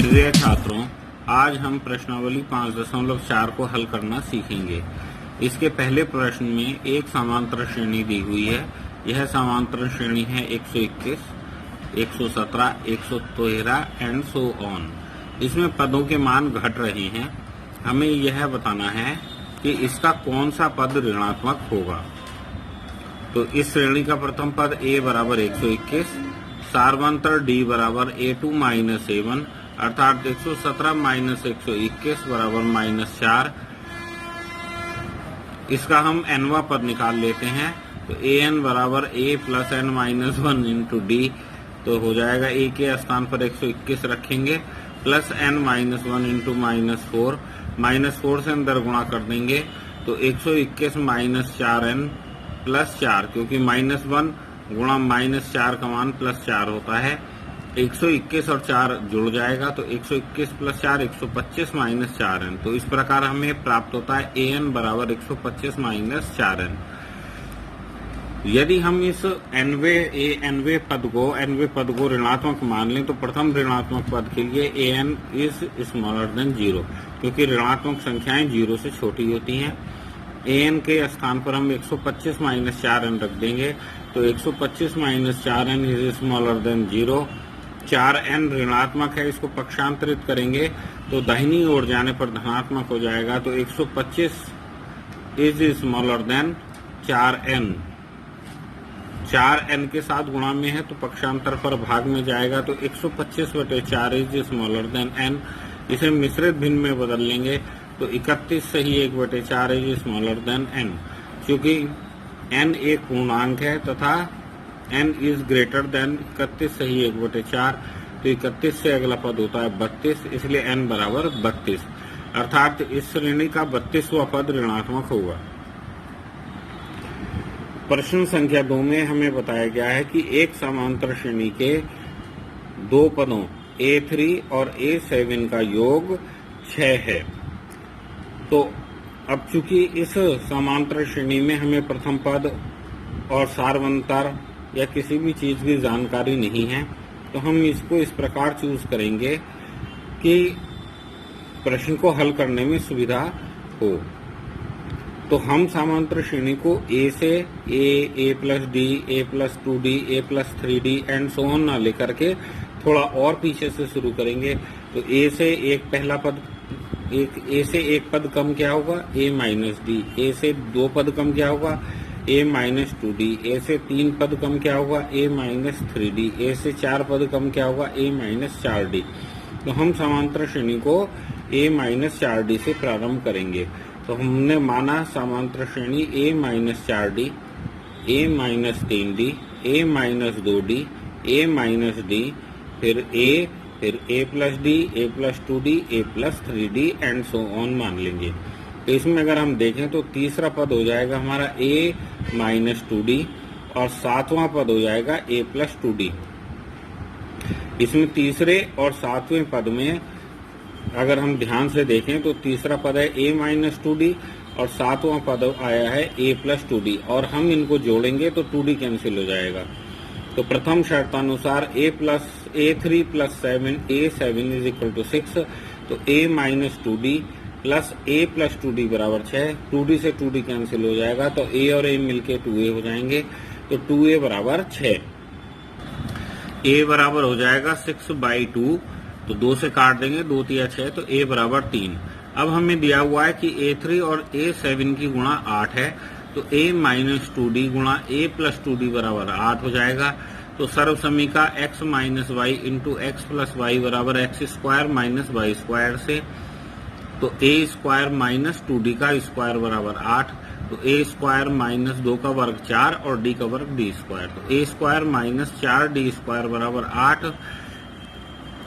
प्रिय छात्रों, आज हम प्रश्नावली 5.4 को हल करना सीखेंगे। इसके पहले प्रश्न में एक समांतर श्रेणी दी हुई है। यह समांतर श्रेणी है 121, 117, 113 एंड सो ऑन। इसमें पदों के मान घट रहे हैं। हमें यह बताना है कि इसका कौन सा पद ऋणात्मक होगा। तो इस श्रेणी का प्रथम पद a बराबर 121, सार्वंतर d बराबर a2 माइनस a1, अर्थात 117 माइनस 121 बराबर -4। इसका हम nवा पद निकाल लेते हैं। तो an बराबर a plus n minus 1 into D, तो हो जाएगा a के स्थान पर 121 रखेंगे प्लस n माइनस 1 इंटू -4, -4 से अंदर गुणा कर देंगे तो 121 माइनस 4n प्लस 4, क्योंकि -1 गुणा -4 का मान +4 होता है। 121 और 4 जुड़ जाएगा तो 121 प्लस 4 125 माइनस 4n। तो इस प्रकार हमें प्राप्त होता है an बराबर 125 माइनस 4n। यदि हम इस nवे पद को ऋणात्मक मान लें तो प्रथम ऋणात्मक पद के लिए an इज स्मॉलर देन 0, क्योंकि ऋणात्मक संख्याएं 0 से छोटी होती हैं। an के स्थान पर हम 125 माइनस 4n रख देंगे तो 125 minus 4n is smaller than 0। 4n ऋणात्मक है, इसको पक्षांतरित करेंगे तो दाहिनी ओर जाने पर धनात्मक हो जाएगा। तो 125 is smaller than 4n। 4n के साथ गुणा में है तो पक्षांतर पर भाग में जाएगा तो 125/4 इज स्मॉलर देन n। इसे मिश्रित भिन्न में बदल लेंगे तो 31 से ही 1/4 इज स्मॉलर देन n। क्योंकि n एक पूर्णांक है तथा n इज ग्रेटर देन 31 से ही 1/4, तो 31 से अगला पद होता है 32, इसलिए n बराबर 32, अर्थात इस श्रेणी का 32वां पद ऋणात्मक होगा। प्रश्न संख्या 2 में हमें बताया गया है कि एक समांतर श्रेणी के दो पदों a3 और a7 का योग 6 है। तो अब चूंकि इस समांतर श्रेणी में हमें प्रथम पद और सार्वंतर या किसी भी चीज की जानकारी नहीं है, तो हम इसको इस प्रकार चूज करेंगे कि प्रश्न को हल करने में सुविधा हो। तो हम समांतर श्रेणी को a से a plus d, a plus 2d, a plus 3d and so on ना लेकर के थोड़ा और पीछे से शुरू करेंगे। तो a से एक पद कम क्या होगा, a माइनस डी। a से 2 पद कम क्या होगा, a माइनस 2d। a से 3 पद कम क्या होगा, a माइनस 3d। a से 4 पद कम क्या होगा, a माइनस 4d। तो हम समांतर श्रेणी को a माइनस 4d से प्रारंभ करेंगे। तो हमने माना समांतर श्रेणी a minus 4d, a minus 3d, a minus 2d, a minus d, फिर a plus d, a plus 2d, a plus 3d and so on मान लेंगे। तो इसमें अगर हम देखें तो तीसरा पद हो जाएगा हमारा a माइनस 2d और 7वां पद हो जाएगा a प्लस 2d। इसमें तीसरे और 7वें पद में अगर हम ध्यान से देखें तो तीसरा पद है a माइनस 2d और 7वां पद आया है a प्लस 2d, और हम इनको जोड़ेंगे तो 2d कैंसिल हो जाएगा। तो प्रथम शर्तानुसार a3 plus 7 a7 is equal to 6। तो a minus 2d plus a plus 2d बराबर 6। 2d से 2d कैंसिल हो जाएगा तो a और a मिलके 2a हो जाएंगे। तो 2a बराबर 6। a बराबर हो जाएगा 6/2, तो 2 से काट देंगे, 2 तिया 6, तो a बराबर 3। अब हमें दिया हुआ है कि a3 और a7 की गुणा 8 है, तो a माइनस 2d गुणा a प्लस 2d बराबर 8 हो जाएगा। तो सर्व समीका x minus Y into X plus Y बराबर X square minus Y square से, तो a स्क्वायर माइनस 2d का स्क्वायर बराबर 8, तो a स्क्वायर माइनस 2 का वर्ग 4 और d का वर्ग d स्क्वायर। तो a square minus 4d square बराबर 8।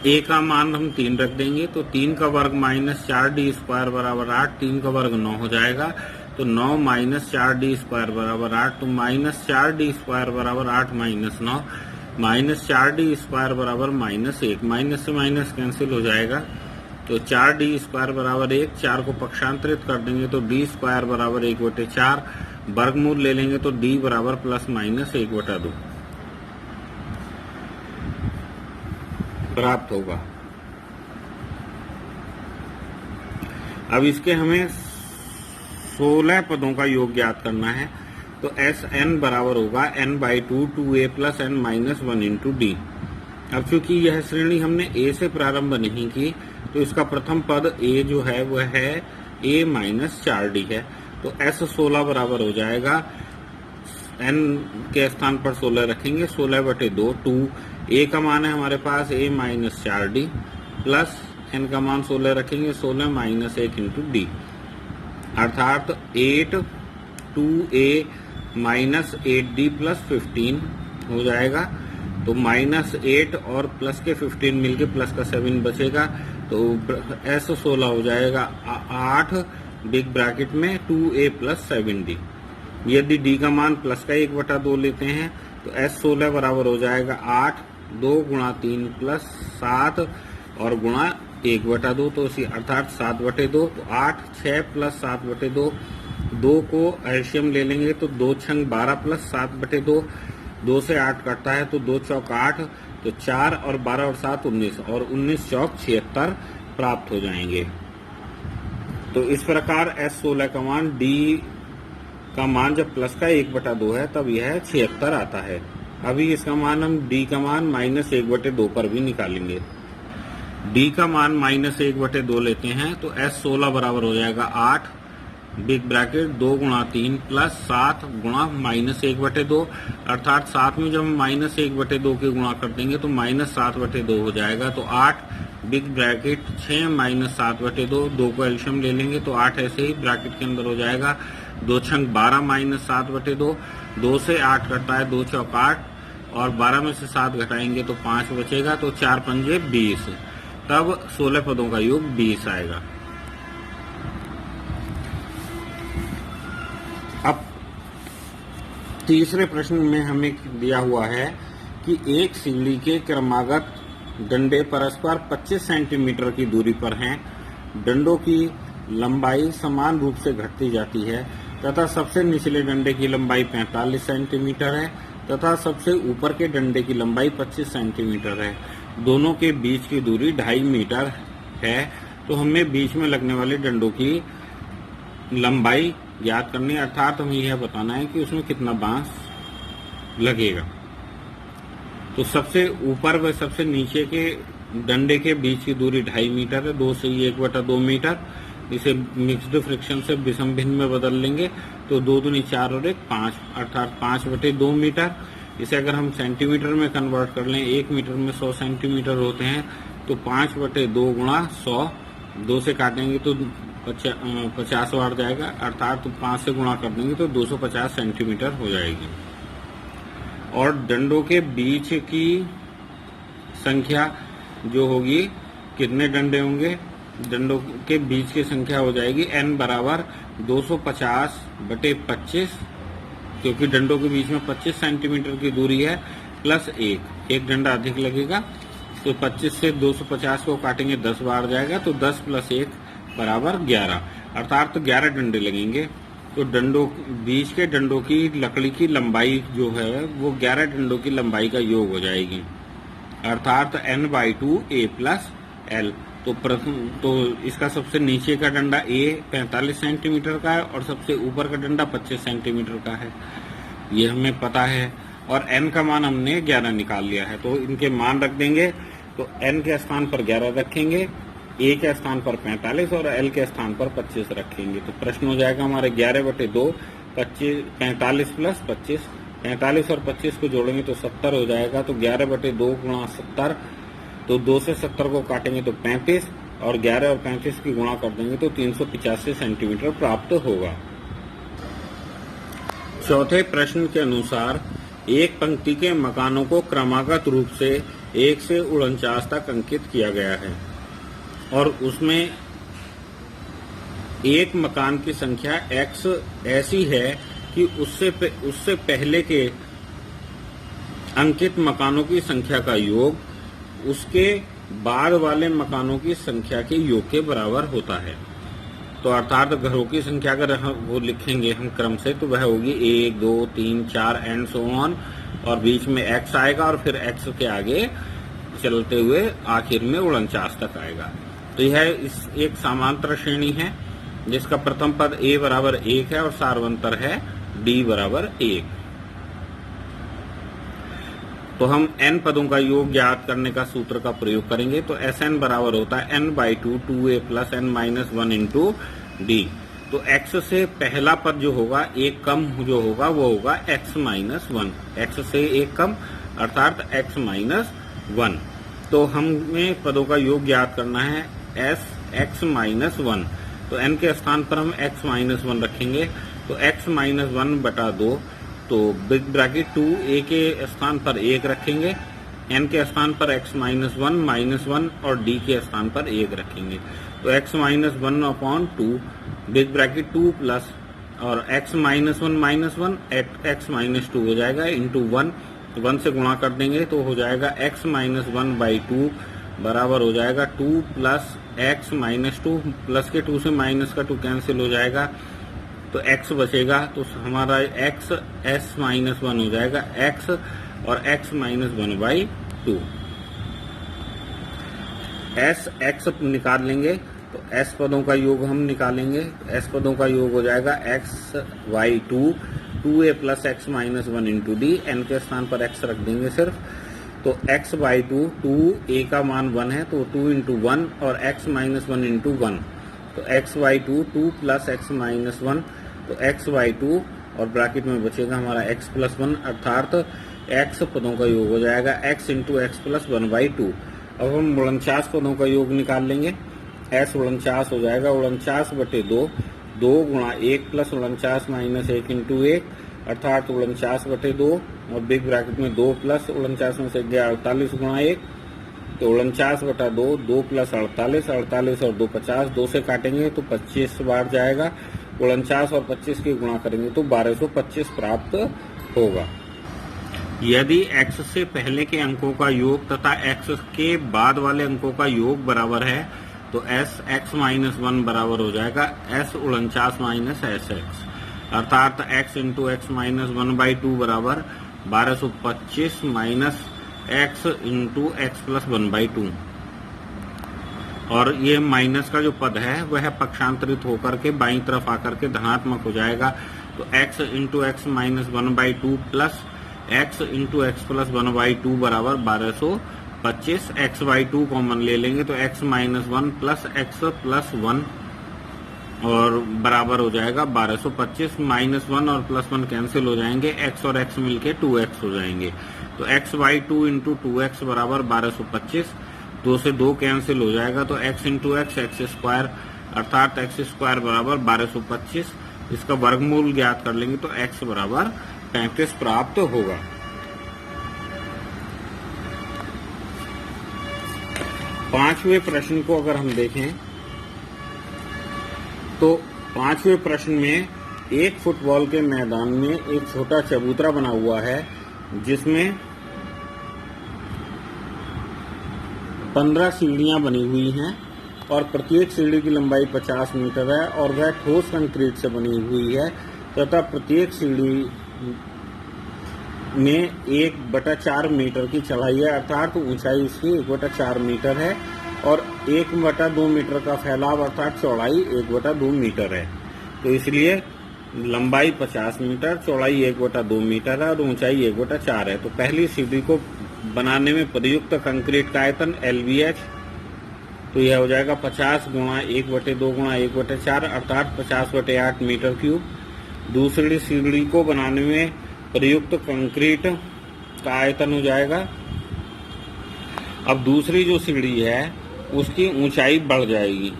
a का मान हम 3 रख देंगे तो 3 का वर्ग माइनस 4d स्क्वायर बराबर 8, 3 का वर्ग 9 हो जाएगा। तो 9 माइनस 4d स्क्वायर बराबर 8, तो माइनस 4d स्क्वायर बराबर 8 माइनस 9, माइनस 4d स्क्वायर बराबर -1, माइनस से माइनस कैंसिल हो जाएगा। तो 4d स्क्वायर बराबर 1, 4 को पक्षांतरित कर देंगे तो d स्क्वायर बराबर 1/4, वर्गमूल ले लेंगे तो d बराबर प्लस माइनस 1/2 प्राप्त होगा। अब इसके हमें 16 पदों का योग ज्ञात करना है। तो एस एन बराबर होगा n/2 2a + n-1 into D. अब चूंकि यह श्रेणी हमने a से प्रारंभ नहीं की, तो इसका प्रथम पद a जो है वह है a - 4d है। तो s 16 बराबर हो जाएगा, n के स्थान पर 16 रखेंगे, 16/2 2 a का मान है हमारे पास a - 4d प्लस n का मान 16 रखेंगे, 16 - 1 इंटू डी, अर्थात 8 2a - 8d + 15 हो जाएगा। तो -8 और प्लस के 15 मिलके प्लस का 7 बचेगा। तो s 16 हो जाएगा 8 बिग ब्रैकेट में 2a + 7d। यदि d का मान प्लस का 1/2 लेते हैं तो s 16 बराबर हो जाएगा 8 2 × 3 + 7 और गुणा 1/2, तो इसी अर्थात 7/2। तो 8 6 + 7/2, 2 को एलसीएम ले लेंगे तो 2 × 12 + 7/2, 2 से 8 कटता है तो 2 चौक 8, तो 4 और 12 और 7 19 और 19 चौक 76 प्राप्त हो जाएंगे। तो इस प्रकार s 16 का मान d का मान जब प्लस का 1/2 है तब यह 76 आता है। अभी इसका मान हम d का मान -1/2 पर भी निकालेंगे। d का मान -1/2 लेते हैं तो s 16 बराबर हो जाएगा 8 बिग ब्रैकेट 2 × 3 + 7 गुणा -1/2, अर्थात 7 में जब हम -1/2 के गुणा कर देंगे तो -7/2 हो जाएगा। तो 8 बिग ब्रैकेट 6 - 7/2, 2 को एलसीएम ले लेंगे तो 8 ऐसे ही ब्रैकेट के अंदर हो जाएगा। 2 × 12 - 7/2, 2 से 8 कटता है, 2 चौक 8 और 12 में से 7 घटाएंगे तो 5 बचेगा। तो 4 पंजे 20, तब 16 पदों का योग 20 आएगा। अब तीसरे प्रश्न में हमें दिया हुआ है कि एक सीढ़ी के क्रमागत डंडे परस्पर 25 सेंटीमीटर की दूरी पर हैं। डंडों की लंबाई समान रूप से घटती जाती है तथा सबसे निचले डंडे की लंबाई 45 सेंटीमीटर है तथा सबसे ऊपर के डंडे की लंबाई 25 सेंटीमीटर है। दोनों के बीच की दूरी 2.5 मीटर है। तो हमें बीच में लगने वाले डंडों की लंबाई ज्ञात करनी है, अर्थात हमें यह बताना है कि उसमें कितना बांस लगेगा। तो सबसे ऊपर व सबसे नीचे के डंडे के बीच की दूरी 2.5 मीटर है, 2 से 1/2 मीटर। इसे मिक्स्ड फ्रिक्शन से विषम भिन्न में बदल लेंगे तो 2 दूनी 4 और 1 5, अर्थात 5/2 मीटर। इसे अगर हम सेंटीमीटर में कन्वर्ट कर लें, 1 मीटर में 100 सेंटीमीटर होते हैं, तो 5/2 × 100, 2 से काटेंगे तो 50 बार जाएगा, अर्थात 5 से गुणा कर देंगे तो 250 सेंटीमीटर हो जाएगी। और डंडों के बीच की संख्या जो होगी, कितने डंडे होंगे, डंडों के बीच की संख्या हो जाएगी n बराबर 250/25, क्योंकि डंडों के बीच में 25 सेंटीमीटर की दूरी है, प्लस एक डंडा अधिक लगेगा। तो 25 से 250 को काटेंगे 10 बार जाएगा, तो 10 + 1 बराबर 11, अर्थात तो 11 डंडे लगेंगे। तो डंडों बीच के डंडों की लकड़ी की लंबाई जो है वो 11 डंडों की लंबाई का योग हो जाएगी, अर्थात n/2 a + l। तो इसका सबसे नीचे का डंडा a 45 सेंटीमीटर का है और सबसे ऊपर का डंडा 25 सेंटीमीटर का है, ये हमें पता है। और n का मान हमने 11 निकाल लिया है, तो इनके मान रख देंगे। तो n के स्थान पर 11 रखेंगे, a के स्थान पर 45 और l के स्थान पर 25 रखेंगे। तो प्रश्न हो जाएगा हमारे 11/2 45 + 25, 45 और 25 को जोड़ेंगे तो 70 हो जाएगा। तो 11/2 × 70, तो 2 से 70 को काटेंगे तो 35 और 11 और 35 की गुणा कर देंगे तो 385 सेंटीमीटर प्राप्त होगा। चौथे प्रश्न के अनुसार एक पंक्ति के मकानों को क्रमागत रूप से 1 से 49 तक अंकित किया गया है और उसमें एक मकान की संख्या x ऐसी है कि उससे पहले के अंकित मकानों की संख्या का योग उसके बाद वाले मकानों की संख्या के योग के बराबर होता है। तो अर्थात घरों की संख्या अगर वो लिखेंगे हम क्रम से तो वह होगी 1 2 3 4 एंड सो ऑन, और बीच में x आएगा और फिर x के आगे चलते हुए आखिर में 49 तक आएगा। तो यह इस एक समांतर श्रेणी है जिसका प्रथम पद a बराबर 1 है और सार्वंतर है d बराबर 1। तो हम n पदों का योग ज्ञात करने का सूत्र का प्रयोग करेंगे। तो Sn बराबर होता है n/2 2a plus n minus 1 into D. तो x से पहला पद जो होगा एक कम जो होगा वो होगा x माइनस 1, x से एक कम अर्थात x माइनस 1। तो हमें पदों का योग ज्ञात करना है s x माइनस 1। तो n के स्थान पर हम x माइनस 1 रखेंगे। तो x माइनस 1 बटा 2, तो बिग ब्रैकेट 2 a के स्थान पर 1 रखेंगे, n के स्थान पर x माइनस 1 माइनस 1 और d के स्थान पर 1 रखेंगे। तो x minus 1 upon 2 big bracket 2 plus और x minus 1 minus 1 x minus 2 हो जाएगा इंटू 1 से गुणा कर देंगे तो हो जाएगा x माइनस 1/2 बराबर हो जाएगा 2 प्लस x माइनस 2 प्लस के 2 से माइनस का 2 कैंसिल हो जाएगा तो x बचेगा। तो हमारा x s माइनस 1 हो जाएगा x और x माइनस 1/2। s x निकाल लेंगे तो s पदों का योग हम निकालेंगे। s पदों का योग हो जाएगा x/2 2a plus x minus 1 into D. n के स्थान पर x रख देंगे सिर्फ। तो x/2 2a का मान 1 है तो 2 इंटू 1 और x माइनस 1 इंटू 1। तो x/2 2 प्लस x माइनस 1 तो x/2 और ब्रैकेट में बचेगा हमारा x प्लस 1 अर्थात x पदों का योग हो जाएगा x इंटू एक्स प्लस 1/2। अब हम 49 पदों का योग निकाल लेंगे। s 49 हो जाएगा 49/2 2 गुणा 1 प्लस 49 माइनस 1 इंटू 1 अर्थात 49/2 और बिग ब्रैकेट में 2 प्लस 49 में से गया 48 गुणा 1 तो 49/2 2 प्लस 48 48 और 2 50 2 से काटेंगे तो 25 बार जाएगा। 49 और 25 की गुणा करेंगे तो 1225 प्राप्त होगा। यदि x से पहले के अंकों का योग तथा x के बाद वाले अंकों का योग बराबर है तो s x माइनस 1 बराबर हो जाएगा s 49 माइनस एस एक्स अर्थात x इंटू एक्स माइनस 1/2 बराबर 1225 minus x into X plus 1/2। और ये माइनस का जो पद है वह पक्षांतरित होकर के बाईं तरफ आकर के धनात्मक हो जाएगा। तो x into x minus 1/2 plus x into X plus 1/2 बराबर 1225। x/2 कॉमन ले लेंगे तो x minus 1 plus x plus 1 और बराबर हो जाएगा 1225। माइनस 1 और प्लस 1 कैंसिल हो जाएंगे, x और x मिलके 2x हो जाएंगे। तो x/2 इंटू 2x बराबर 1225। 2 से 2 कैंसिल हो जाएगा तो x into x x square अर्थात x स्क्वायर बराबर 1225। इसका वर्गमूल ज्ञात कर लेंगे तो x बराबर 35 प्राप्त होगा। पांचवें प्रश्न को अगर हम देखें तो पांचवें प्रश्न में एक फुटबॉल के मैदान में एक छोटा चबूतरा बना हुआ है जिसमें 15 सीढ़ियां बनी हुई हैं और प्रत्येक सीढ़ी की लंबाई 50 मीटर है और वह ठोस कंक्रीट से बनी हुई है तथा प्रत्येक सीढ़ी में 1/4 मीटर की चौड़ाई है अर्थात ऊंचाई इसकी 1/4 मीटर है और 1/2 मीटर का फैलाव अर्थात चौड़ाई 1/2 मीटर है। तो इसलिए लंबाई 50 मीटर, चौड़ाई 1/2 मीटर है और ऊंचाई 1/4 है। तो पहली सीढ़ी को बनाने में प्रयुक्त कंक्रीट का आयतन LBH तो यह हो जाएगा 50 गुणा 1/2 गुणा 1/4 अर्थात 50/8 मीटर क्यूब। दूसरी सीढ़ी को बनाने में प्रयुक्त कंक्रीट का आयतन हो जाएगा। अब दूसरी जो सीढ़ी है उसकी ऊंचाई बढ़ जाएगी,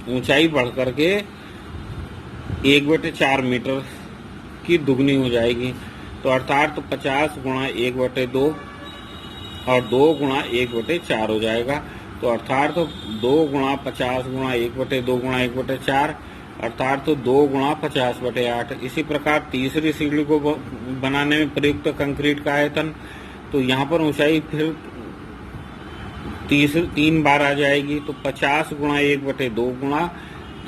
ऊंचाई बढ़ करके 1/4 मीटर की दुगनी हो जाएगी। तो अर्थात 50 गुणा 1/2 और 2 गुणा 1/4 हो जाएगा। तो अर्थात 2 गुणा 50 गुणा 1/2 गुणा 1/4 अर्थात 2 गुणा 50/8। इसी प्रकार तीसरी सीढ़ी को बनाने में प्रयुक्त कंक्रीट का आयतन तो यहाँ पर ऊंचाई फिर 3 बार आ जाएगी। तो 50 गुणा 1/2 गुणा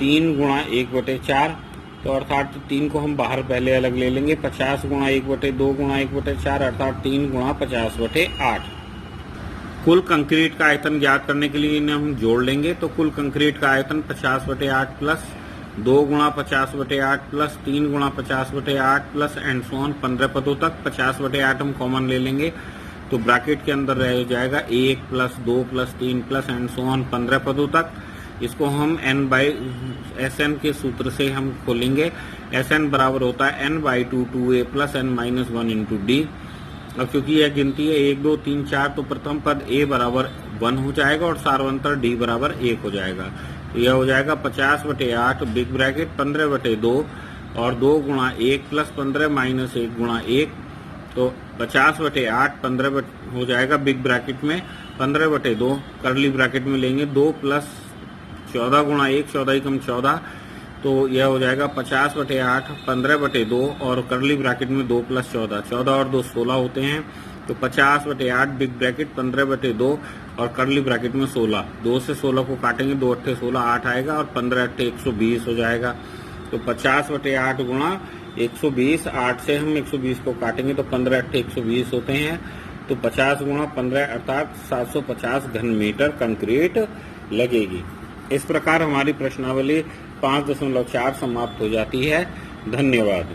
3 गुणा 1/4 तो अर्थात 3 को हम बाहर पहले अलग ले लेंगे। 50 गुणा 1/2 गुणा 1/4 अर्थात 3 गुणा 50/8। कुल कंक्रीट का आयतन ज्ञात करने के लिए इन्हें हम जोड़ लेंगे। तो कुल कंक्रीट का आयतन 50/8 प्लस 2 गुणा 50/8 प्लस 3 गुणा 50/8 प्लस एंड सो ऑन 15 पदों तक। 50/8 हम कॉमन ले लेंगे तो ब्रैकेट के अंदर रह जाएगा 1 plus 2 plus 3 plus and so on 15 पदों तक। इसको हम n/Sn के सूत्र से हम खोलेंगे। Sn बराबर होता है n/2 2a plus n-1 into D. अब क्योंकि यह गिनती है 1 2 3 4 तो प्रथम पद a बराबर 1 हो जाएगा और सार्वंतर d बराबर 1 हो जाएगा। तो यह हो जाएगा 50/8 बिग ब्रैकेट 15/2 और 2 गुणा 1 प्लस 15 माइनस 1 गुणा 1। तो 50/8 15 हो जाएगा बिग ब्रैकेट में 15/2 करली ब्रैकेट में लेंगे 2 प्लस 14 गुणा 1 14 कम 14। तो यह हो जाएगा 50/8 15/2 और करली ब्रैकेट में 2 प्लस 14 14 और 2 16 होते हैं। तो 50/8 बिग ब्रैकेट 15/2 और करली ब्रैकेट में 16। 2 से 16 को काटेंगे 2 8 16 8 आएगा और 15 8 120 हो जाएगा। तो 50/8 गुणा 120 8 से हम 120 को काटेंगे तो 15 8 120 होते हैं। तो 50 गुणा 15 अर्थात 750 घन मीटर कंक्रीट लगेगी। इस प्रकार हमारी प्रश्नावली 5.4 समाप्त हो जाती है। धन्यवाद।